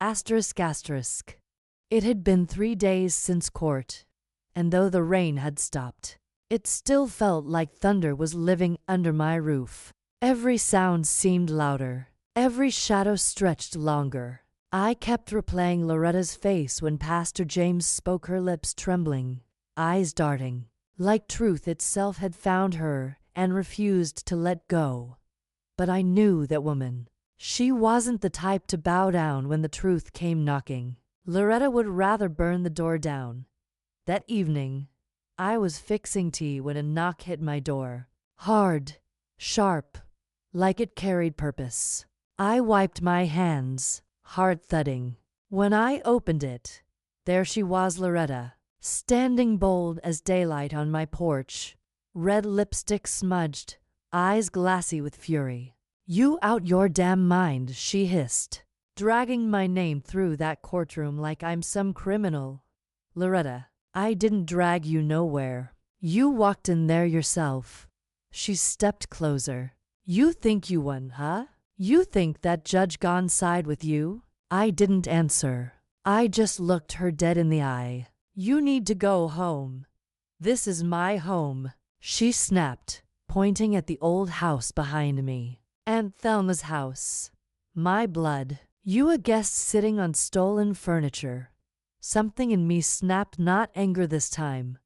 [SPEAKER 1] It had been 3 days since court, and though the rain had stopped, it still felt like thunder was living under my roof. Every sound seemed louder, every shadow stretched longer. I kept replaying Loretta's face when Pastor James spoke, her lips trembling, eyes darting, like truth itself had found her and refused to let go. But I knew that woman. She wasn't the type to bow down when the truth came knocking. Loretta would rather burn the door down. That evening, I was fixing tea when a knock hit my door. Hard, sharp, like it carried purpose. I wiped my hands, heart thudding. When I opened it, there she was, Loretta, standing bold as daylight on my porch, red lipstick smudged, eyes glassy with fury. "You out your damn mind," she hissed, dragging my name through that courtroom like I'm some criminal. "Loretta, I didn't drag you nowhere. You walked in there yourself." She stepped closer. "You think you won, huh? You think that judge gone side with you?" I didn't answer. I just looked her dead in the eye. "You need to go home. This is my home," she snapped, pointing at the old house behind me. "Aunt Thelma's house. My blood. You a guest sitting on stolen furniture." Something in me snapped, not anger this time,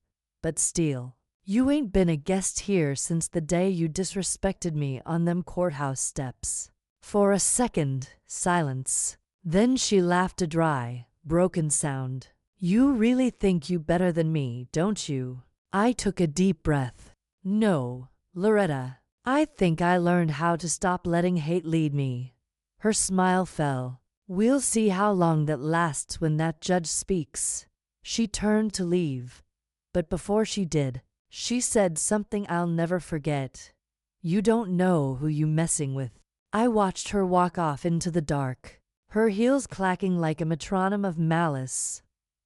[SPEAKER 1] but steel. "You ain't been a guest here since the day you disrespected me on them courthouse steps." For a second, silence. Then she laughed, a dry, broken sound. "You really think you better than me, don't you?" I took a deep breath. "No, Loretta. I think I learned how to stop letting hate lead me." Her smile fell. "We'll see how long that lasts when that judge speaks." She turned to leave, but before she did, she said something I'll never forget. "You don't know who you messing with." I watched her walk off into the dark, her heels clacking like a metronome of malice.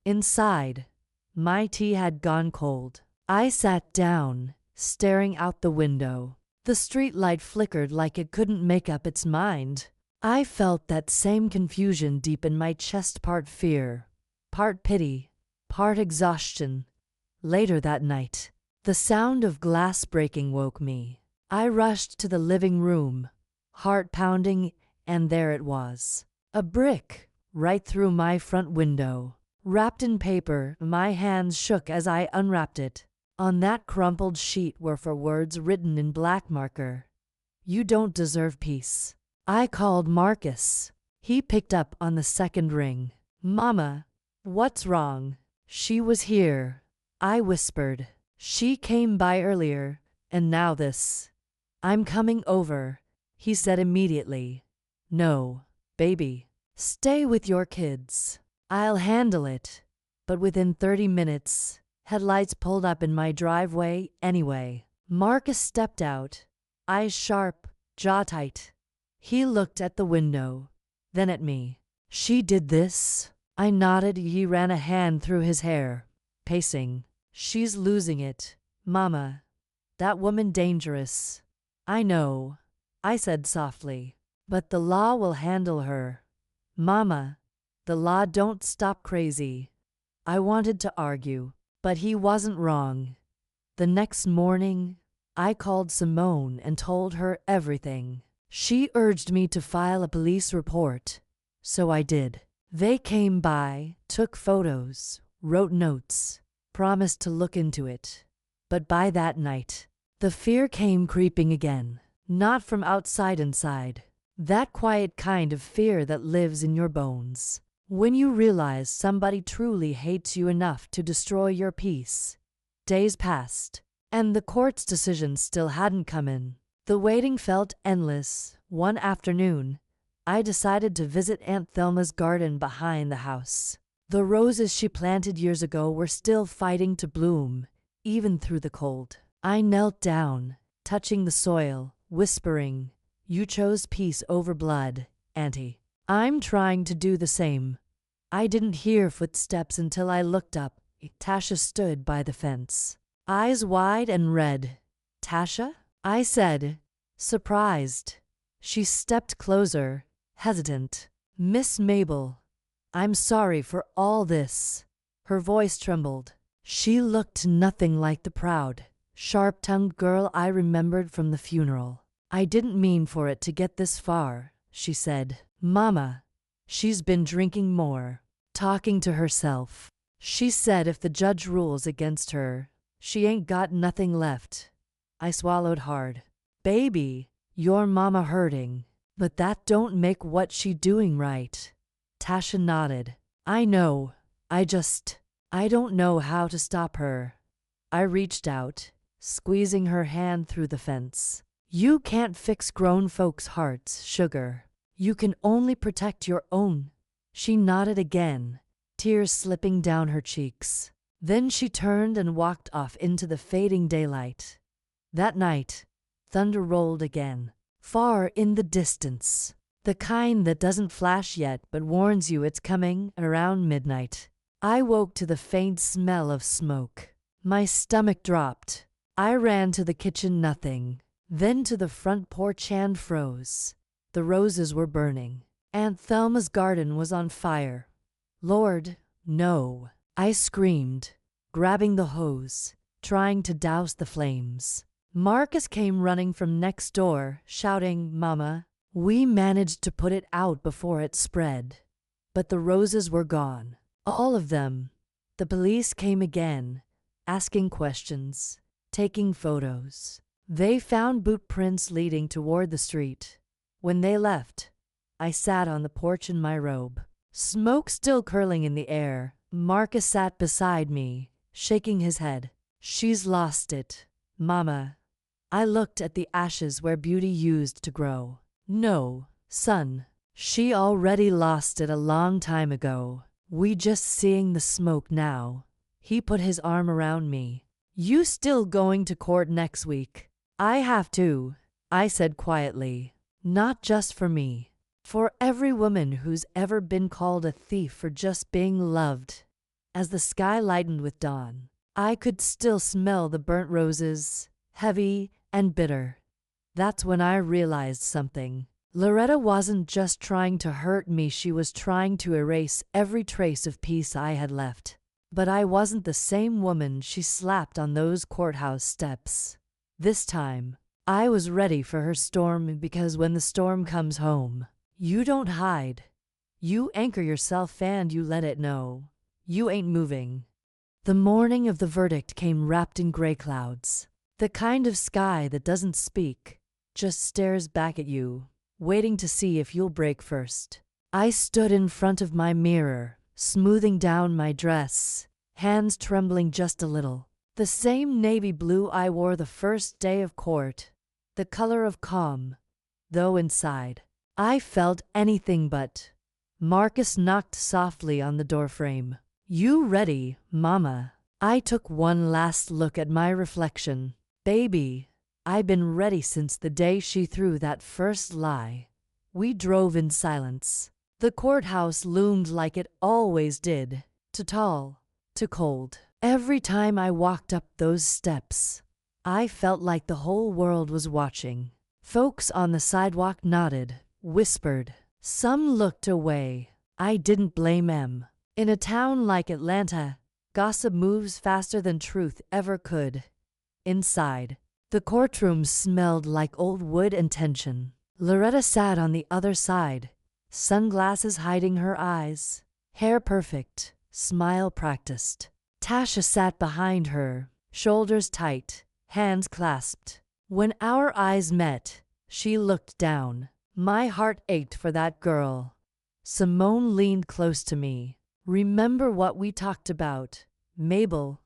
[SPEAKER 1] Inside, my tea had gone cold. I sat down, staring out the window. The streetlight flickered like it couldn't make up its mind. I felt that same confusion deep in my chest, part fear, part pity, part exhaustion. Later that night, the sound of glass breaking woke me. I rushed to the living room, heart pounding, and there it was. A brick, right through my front window. Wrapped in paper, my hands shook as I unwrapped it. On that crumpled sheet were 4 words written in black marker. "You don't deserve peace." I called Marcus. He picked up on the second ring. "Mama, what's wrong?" "She was here," I whispered. "She came by earlier, and now this." "I'm coming over," he said immediately. "No, baby. Stay with your kids. I'll handle it." But within 30 minutes, headlights pulled up in my driveway anyway. Marcus stepped out, eyes sharp, jaw tight. He looked at the window, then at me. She did this? I nodded. He ran a hand through his hair, pacing. She's losing it, Mama. That woman dangerous. I know, I said softly. But the law will handle her. Mama, the law don't stop crazy. I wanted to argue, but he wasn't wrong. The next morning, I called Simone and told her everything. She urged me to file a police report, so I did. They came by, took photos, wrote notes, promised to look into it. But by that night, the fear came creeping again, not from outside inside. That quiet kind of fear that lives in your bones. When you realize somebody truly hates you enough to destroy your peace. Days passed, and the court's decision still hadn't come in. The waiting felt endless. One afternoon, I decided to visit Aunt Thelma's garden behind the house. The roses she planted years ago were still fighting to bloom, even through the cold. I knelt down, touching the soil, whispering, "You chose peace over blood, Auntie. I'm trying to do the same." I didn't hear footsteps until I looked up. Tasha stood by the fence, eyes wide and red. "Tasha?" I said, surprised. She stepped closer, hesitant. "Miss Mabel, I'm sorry for all this." Her voice trembled. She looked nothing like the proud, sharp-tongued girl I remembered from the funeral. "I didn't mean for it to get this far," she said. "Mama, she's been drinking more, talking to herself. She said if the judge rules against her, she ain't got nothing left." I swallowed hard. "Baby, your mama hurting, but that don't make what she doing right." Tasha nodded. "I know, I don't know how to stop her." I reached out, squeezing her hand through the fence. "You can't fix grown folks' hearts, sugar. You can only protect your own." She nodded again, tears slipping down her cheeks. Then she turned and walked off into the fading daylight. That night, thunder rolled again, far in the distance. The kind that doesn't flash yet but warns you it's coming around midnight. I woke to the faint smell of smoke. My stomach dropped. I ran to the kitchen, nothing. Then to the front porch and froze. The roses were burning. Aunt Thelma's garden was on fire. "Lord, no!" I screamed, grabbing the hose, trying to douse the flames. Marcus came running from next door, shouting, "Mama, we managed to put it out before it spread." But the roses were gone. All of them. The police came again, asking questions, taking photos. They found boot prints leading toward the street. When they left, I sat on the porch in my robe, smoke still curling in the air. Marcus sat beside me, shaking his head. "She's lost it, Mama." I looked at the ashes where beauty used to grow. "No, son, she already lost it a long time ago. We just seeing the smoke now." He put his arm around me. "You still going to court next week?" "I have to," I said quietly. "Not just for me. For every woman who's ever been called a thief for just being loved." As the sky lightened with dawn, I could still smell the burnt roses, heavy and bitter. That's when I realized something. Loretta wasn't just trying to hurt me, she was trying to erase every trace of peace I had left. But I wasn't the same woman she slapped on those courthouse steps. This time, I was ready for her storm, because when the storm comes home, you don't hide. You anchor yourself and you let it know you ain't moving. The morning of the verdict came wrapped in gray clouds. The kind of sky that doesn't speak, just stares back at you, waiting to see if you'll break first. I stood in front of my mirror, smoothing down my dress, hands trembling just a little. The same navy blue I wore the first day of court, the color of calm, though inside, I felt anything but. Marcus knocked softly on the doorframe. "You ready, Mama?" I took one last look at my reflection. "Baby, I'd been ready since the day she threw that first lie. We drove in silence. The courthouse loomed like it always did, too tall, too cold. Every time I walked up those steps, I felt like the whole world was watching. Folks on the sidewalk nodded, whispered. Some looked away. I didn't blame them. In a town like Atlanta, gossip moves faster than truth ever could. Inside, the courtroom smelled like old wood and tension. Loretta sat on the other side, sunglasses hiding her eyes, hair perfect, smile practiced. Tasha sat behind her, shoulders tight, hands clasped. When our eyes met, she looked down. My heart ached for that girl. Simone leaned close to me. Remember what we talked about, Mabel?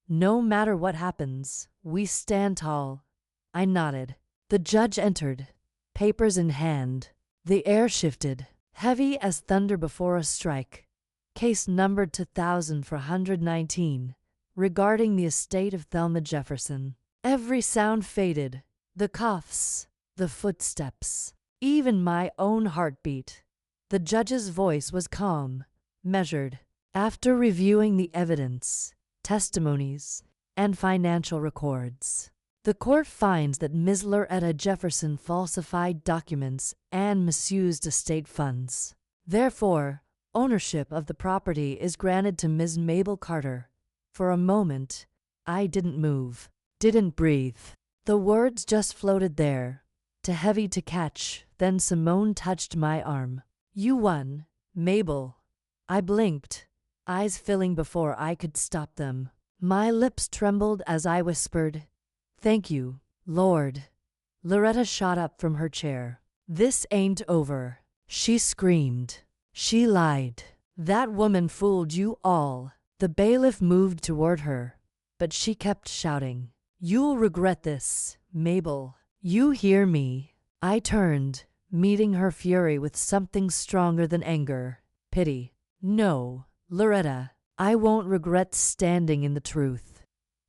[SPEAKER 1] No matter what happens, we stand tall. I nodded. The judge entered, papers in hand. The air shifted, heavy as thunder before a strike. Case numbered 2419, regarding the estate of Thelma Jefferson. Every sound faded, the coughs, the footsteps, even my own heartbeat. The judge's voice was calm, measured. After reviewing the evidence, testimonies, and financial records, the court finds that Ms. Loretta Jefferson falsified documents and misused estate funds. Therefore, ownership of the property is granted to Ms. Mabel Carter. For a moment, I didn't move, didn't breathe. The words just floated there, too heavy to catch. Then Simone touched my arm. You won, Mabel. I blinked, eyes filling before I could stop them. My lips trembled as I whispered, "Thank you, Lord." Loretta shot up from her chair. "This ain't over," she screamed. "She lied. That woman fooled you all." The bailiff moved toward her, but she kept shouting, "You'll regret this, Mabel. You hear me?" I turned, meeting her fury with something stronger than anger, pity. "No, Loretta, I won't regret standing in the truth."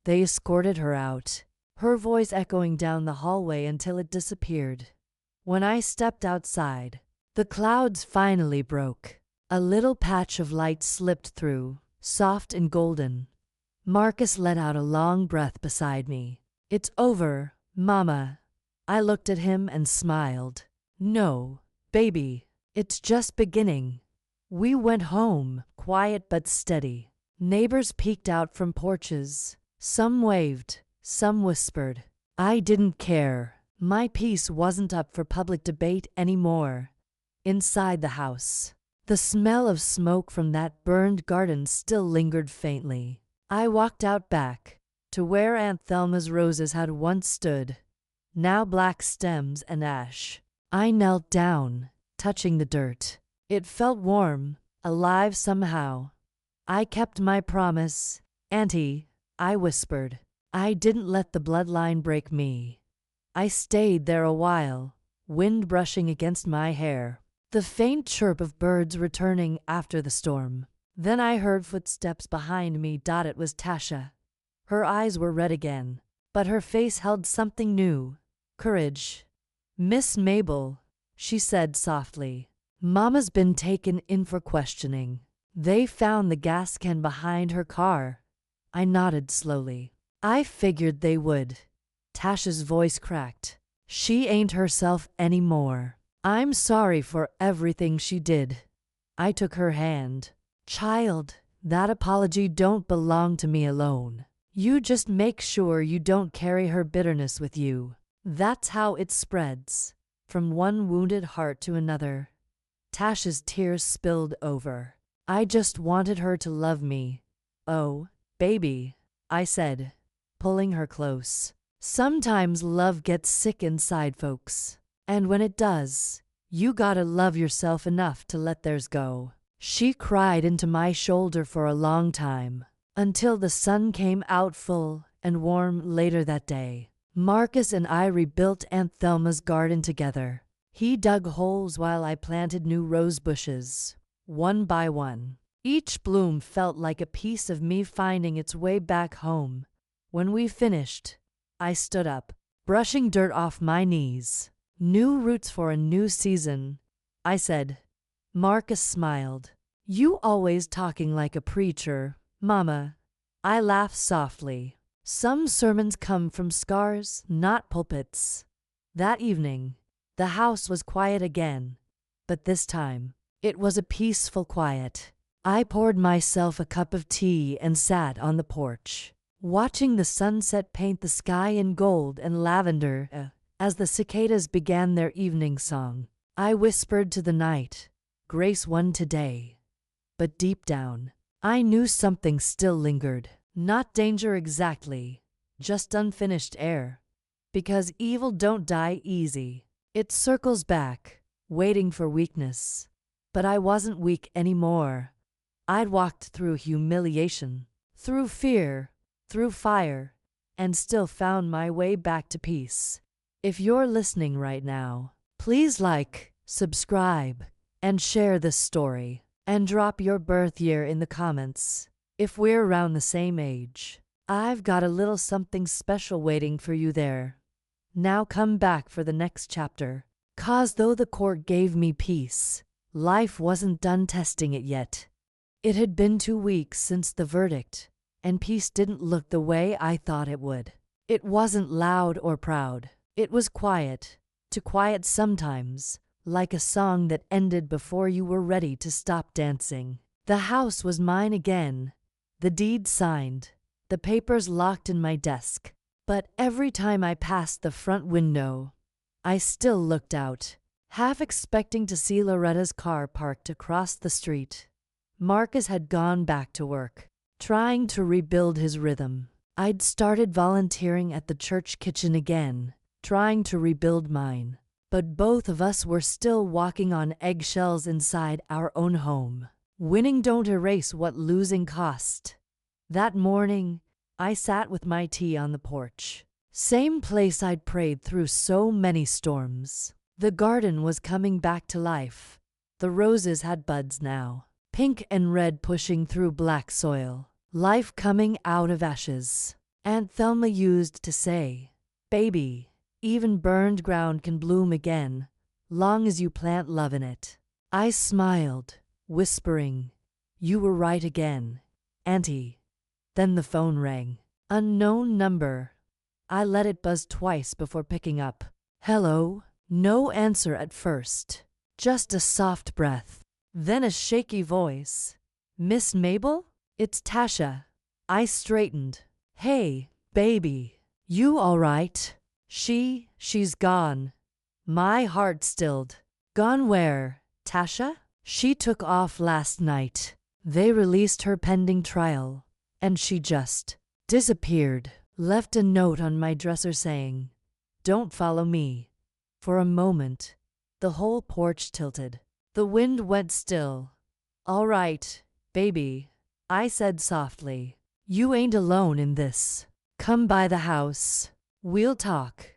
[SPEAKER 1] They escorted her out, her voice echoing down the hallway until it disappeared. When I stepped outside, the clouds finally broke. A little patch of light slipped through, soft and golden. Marcus let out a long breath beside me. "It's over, Mama." I looked at him and smiled. "No, baby, it's just beginning." We went home, quiet but steady. Neighbors peeked out from porches. Some waved, some whispered. I didn't care. My peace wasn't up for public debate anymore. Inside the house, the smell of smoke from that burned garden still lingered faintly. I walked out back, to where Aunt Thelma's roses had once stood, now black stems and ash. I knelt down, touching the dirt. It felt warm, alive somehow. I kept my promise, Auntie, I whispered. I didn't let the bloodline break me. I stayed there a while, wind brushing against my hair, the faint chirp of birds returning after the storm. Then I heard footsteps behind me. It was Tasha. Her eyes were red again, but her face held something new, courage. "Miss Mabel," she said softly, "Mama's been taken in for questioning. They found the gas can behind her car." I nodded slowly. "I figured they would." Tasha's voice cracked. "She ain't herself anymore. I'm sorry for everything she did." I took her hand. "Child, that apology don't belong to me alone. You just make sure you don't carry her bitterness with you. That's how it spreads, from one wounded heart to another." Tasha's tears spilled over. "I just wanted her to love me." "Oh, baby," I said, pulling her close. "Sometimes love gets sick inside folks. And when it does, you gotta love yourself enough to let theirs go." She cried into my shoulder for a long time, until the sun came out full and warm later that day. Marcus and I rebuilt Aunt Thelma's garden together. He dug holes while I planted new rose bushes, one by one. Each bloom felt like a piece of me finding its way back home. When we finished, I stood up. brushing dirt off my knees. New roots for a new season, I said. Marcus smiled. You always talking like a preacher, Mama. I laughed softly. Some sermons come from scars, not pulpits. That evening, the house was quiet again, but this time, it was a peaceful quiet. I poured myself a cup of tea and sat on the porch, watching the sunset paint the sky in gold and lavender. As the cicadas began their evening song, I whispered to the night, Grace won today. But deep down, I knew something still lingered. Not danger exactly, just unfinished air. Because evil don't die easy. It circles back, waiting for weakness. But I wasn't weak anymore. I'd walked through humiliation, through fear, through fire, and still found my way back to peace. If you're listening right now, please like, subscribe, and share this story. And drop your birth year in the comments. If we're around the same age, I've got a little something special waiting for you there. Now come back for the next chapter. 'Cause though the court gave me peace, life wasn't done testing it yet. It had been 2 weeks since the verdict, and peace didn't look the way I thought it would. It wasn't loud or proud. It was quiet, too quiet sometimes, like a song that ended before you were ready to stop dancing. The house was mine again, the deed signed, the papers locked in my desk. But every time I passed the front window, I still looked out, half expecting to see Loretta's car parked across the street. Marcus had gone back to work, trying to rebuild his rhythm. I'd started volunteering at the church kitchen again, trying to rebuild mine. But both of us were still walking on eggshells inside our own home. Winning don't erase what losing cost. That morning, I sat with my tea on the porch. Same place I'd prayed through so many storms. The garden was coming back to life. The roses had buds now, pink and red pushing through black soil. Life coming out of ashes. Aunt Thelma used to say, "Baby, even burned ground can bloom again, long as you plant love in it." I smiled, whispering, "You were right again, Auntie." Then the phone rang. Unknown number. I let it buzz twice before picking up. Hello? No answer at first. Just a soft breath. Then a shaky voice. "Miss Mabel? It's Tasha." I straightened. "Hey, baby. You all right?" She's gone." My heart stilled. "Gone where, Tasha?" "She took off last night. They released her pending trial. And she just disappeared." Left a note on my dresser saying, "Don't follow me." For a moment, the whole porch tilted. The wind went still. "All right, baby," I said softly. "You ain't alone in this. Come by the house. We'll talk."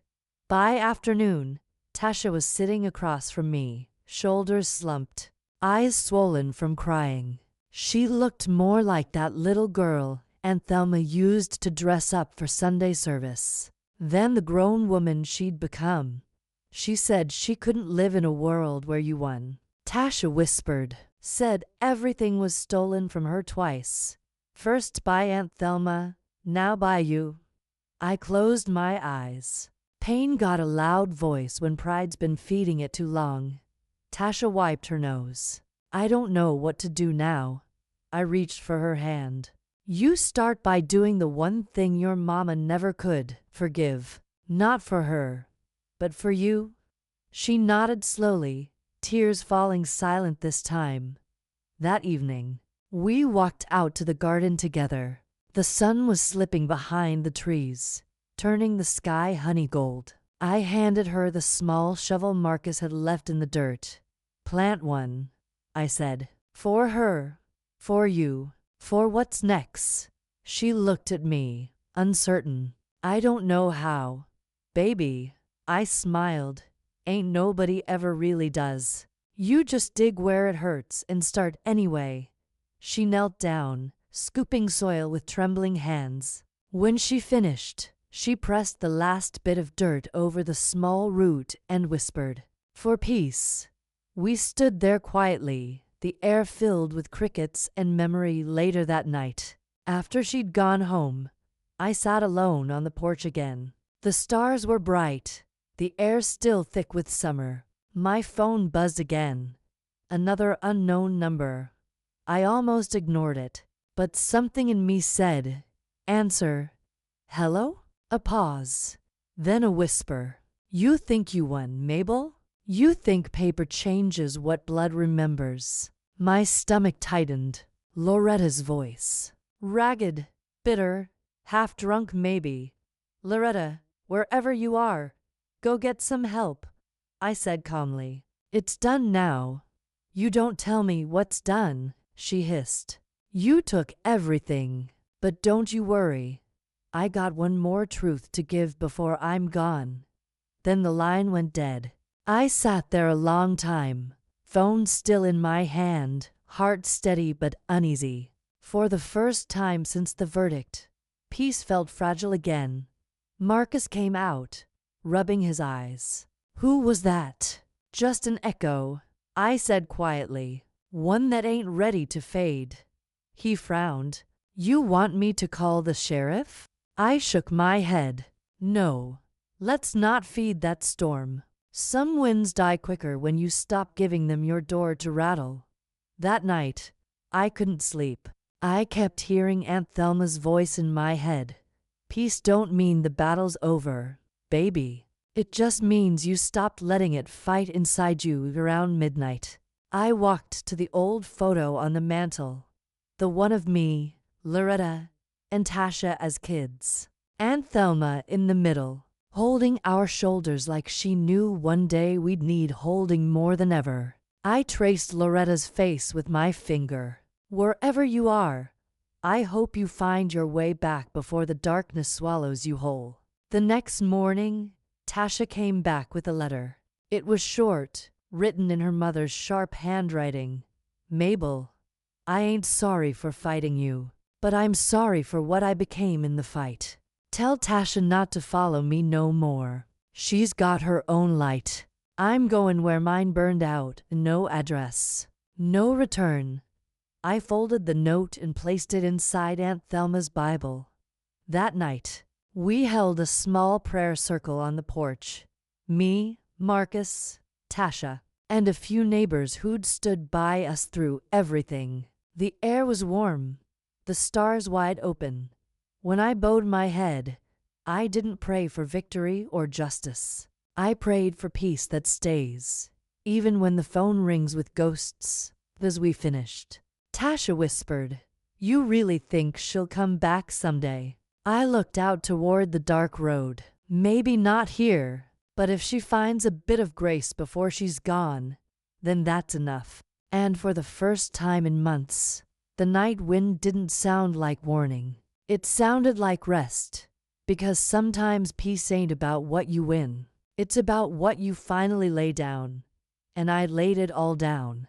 [SPEAKER 1] By afternoon, Tasha was sitting across from me, shoulders slumped, eyes swollen from crying. She looked more like that little girl Aunt Thelma used to dress up for Sunday service than the grown woman she'd become. She said she couldn't live in a world where you won. Tasha whispered, said everything was stolen from her twice. First by Aunt Thelma, now by you. I closed my eyes. Pain got a loud voice when pride's been feeding it too long. Tasha wiped her nose. "I don't know what to do now." I reached for her hand. "You start by doing the one thing your mama never could, forgive. Not for her, but for you." She nodded slowly, tears falling silent this time. That evening, we walked out to the garden together. The sun was slipping behind the trees, turning the sky honey gold. I handed her the small shovel Marcus had left in the dirt. "Plant one," I said. "For her, for you, for what's next." She looked at me, uncertain. "I don't know how, baby." I smiled. "Ain't nobody ever really does. You just dig where it hurts and start anyway." She knelt down, scooping soil with trembling hands. When she finished, She pressed the last bit of dirt over the small root and whispered, "For peace." We stood there quietly, the air filled with crickets and memory. Later that night, after she'd gone home, I sat alone on the porch again. The stars were bright, the air still thick with summer. My phone buzzed again. Another unknown number. I almost ignored it, but something in me said, "Answer." "Hello?" A pause. Then a whisper. "You think you won, Mabel? You think paper changes what blood remembers?" My stomach tightened. Loretta's voice. Ragged, bitter, half drunk maybe. "Loretta, wherever you are, go get some help," I said calmly. "It's done now." "You don't tell me what's done," she hissed. "You took everything, but don't you worry. I got one more truth to give before I'm gone." Then the line went dead. I sat there a long time, phone still in my hand, heart steady but uneasy. For the first time since the verdict, peace felt fragile again. Marcus came out, rubbing his eyes. "Who was that?" "Just an echo," I said quietly. "One that ain't ready to fade." He frowned. "You want me to call the sheriff?" I shook my head. "No. Let's not feed that storm. Some winds die quicker when you stop giving them your door to rattle." That night, I couldn't sleep. I kept hearing Aunt Thelma's voice in my head. "Peace don't mean the battle's over, baby. It just means you stopped letting it fight inside you." Around midnight, I walked to the old photo on the mantel. The one of me, Loretta, and Tasha as kids. Aunt Thelma in the middle, holding our shoulders like she knew one day we'd need holding more than ever. I traced Loretta's face with my finger. "Wherever you are, I hope you find your way back before the darkness swallows you whole." The next morning, Tasha came back with a letter. It was short, written in her mother's sharp handwriting. "Mabel, I ain't sorry for fighting you, but I'm sorry for what I became in the fight. Tell Tasha not to follow me no more. She's got her own light. I'm going where mine burned out. No address. No return." I folded the note and placed it inside Aunt Thelma's Bible. That night, we held a small prayer circle on the porch. Me, Marcus, Tasha, and a few neighbors who'd stood by us through everything. The air was warm, the stars wide open. When I bowed my head, I didn't pray for victory or justice. I prayed for peace that stays, even when the phone rings with ghosts. As we finished, Tasha whispered, "You really think she'll come back someday?" I looked out toward the dark road. "Maybe not here, but if she finds a bit of grace before she's gone, then that's enough." And for the first time in months, the night wind didn't sound like warning. It sounded like rest, because sometimes peace ain't about what you win. It's about what you finally lay down. And I laid it all down.